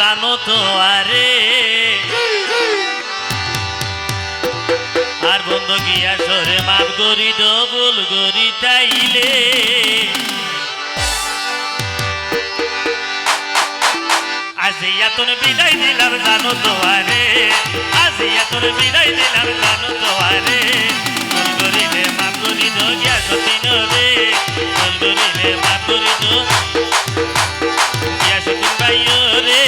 জানো তো আরে আর বন্ধু গিয়া সরে মাপ গরি ডবল গরি তাইলে আজিয়া তোর বিদায় দিলাম জানো তো আরে আজিয়া তোর বিদায় দিলাম জানো তো আরে ভুল করিলে মাপ করি দো গিয়া সতীন রে ভুল করিলে মাপ করি দো গিয়া সতীন ভাইও রে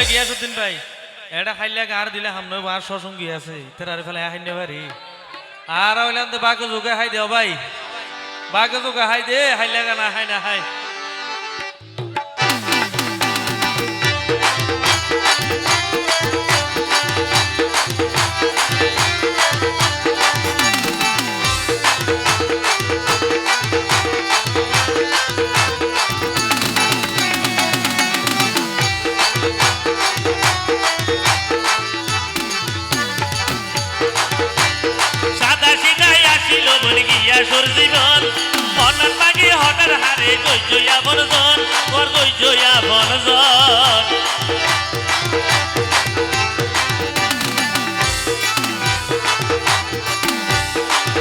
গিয়াসুদ্দিন ভাই এটা খাইলে আর দিলে হামনে আর সসঙ্গী আছে তার ফেলে খাইনে পারি আর হইলাম তো বাঘ যোগে খাই দেও ভাই বাঘ যোগে খাই দে খাইলে না খাই না খাই গিয়াসুর জীবন মনন মাগি হঠাৎ হারে গইজয়া বনজন ওর গইজয়া বনজন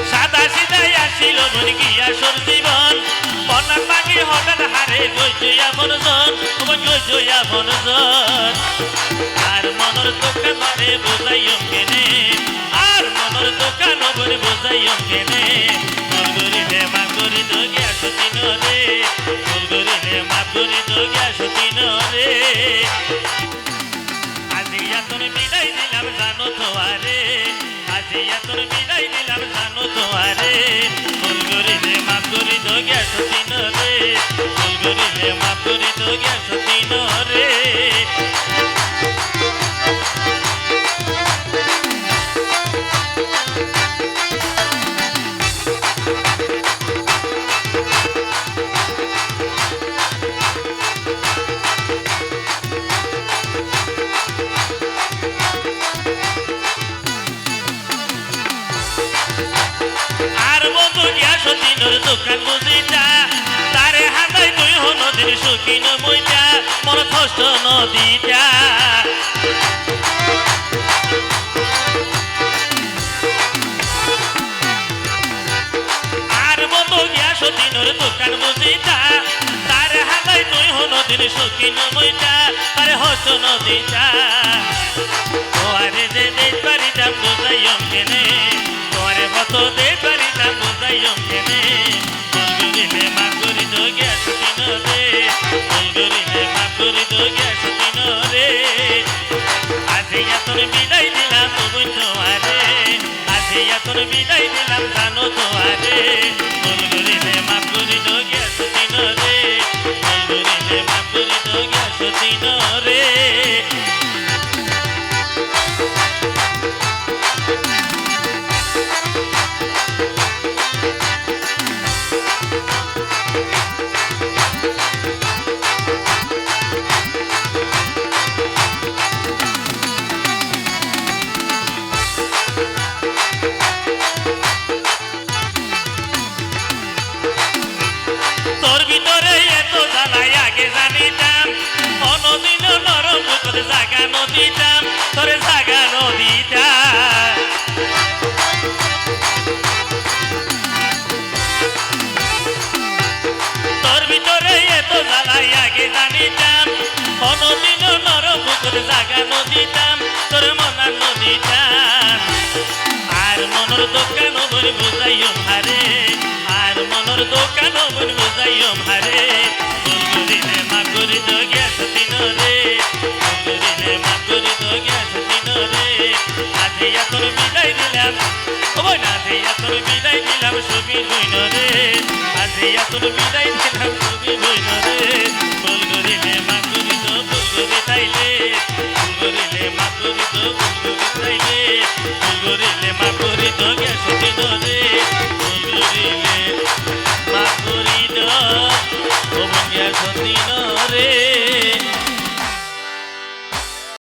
সাদা সিধাই আসিল বন গিয়াসুর জীবন মনন মাগি হঠাৎ হারে গইজয়া বনজন ওর গইজয়া বনজন আর মনের দোকান মানে বোঝাইও কেনে আর মনের দোকান বলে বোঝাইও কেনে ভুল করিলে মাপ করি তো গিয়া সতীন রে ভুল করিলে মাপ করি তো গিয়া সতীন রে আজিয়া তোর বিদায় দিলাম জানো তো আরে আজিয়া তোর বিদায় দিলাম জানো তো আরে ভুল করিলে মাপ করি তো গিয়া সতীন রে ভুল করিলে মাপ করি তো গিয়া সতীন রে সতীনের দোকান বুঝিটা তারে হাতাই তুই নদীর সকিন মইটা মন কষ্ট নদীটা আর বন্ধু গিয়া সতীনের দোকান বুঝিটা তারে হাতাই তুই নদীর সকিন মইটা তারে হস্ত নদীটা ও আরে যে দেশ বাড়িটা বোঝাইম কেনে তোরে কত দেশ বাড়িটা বোঝাইম কেনে ভুল করিলে মাপ করি তো গিয়া সতীন রে ভুল করিলে মাপ করি তো গিয়া সতীন রে আজিয়া তোর বিদায় দিলাম বন্ধু আরে আজিয়া তোর বিদায় দিলাম জানো তো আরে ভুল করিলে মাপ করি তো গিয়া সতীন রে ভুল করিলে মাপ করি তো গিয়া সতীন রে জাগা নদীটা তোরে জাগা নদীটা তোর ভিতরে এত জ্বালাই আগে জানিতাম কোনদিন নরম তোর জাগা নদীটাম তোর মনার নদীটাম আর মনের দোকান বই বুঝাইও ভারে আর মনের দোকান বই বুঝাইও ভারে দিলে মা করি তো গ্যাস দিন রে দিলে মা করি তো গ্যাস দিন রে আজিয়া তোর বিদায় দিলাম ও না দিয়া তোর বিদায় দিলাম ছবি হইল রে আজিয়া তোর বিদায় দিলাম ছবি হইল রে ভুল করিলে মা করি তো ভুল করি তাইলে ভুল করিলে মা করি তো ভুল করি তাইলে ভুল করিলে করিলে মা করি তো গেছো দিন রে ভুল করিলে মা করি দ ও গেছো দিন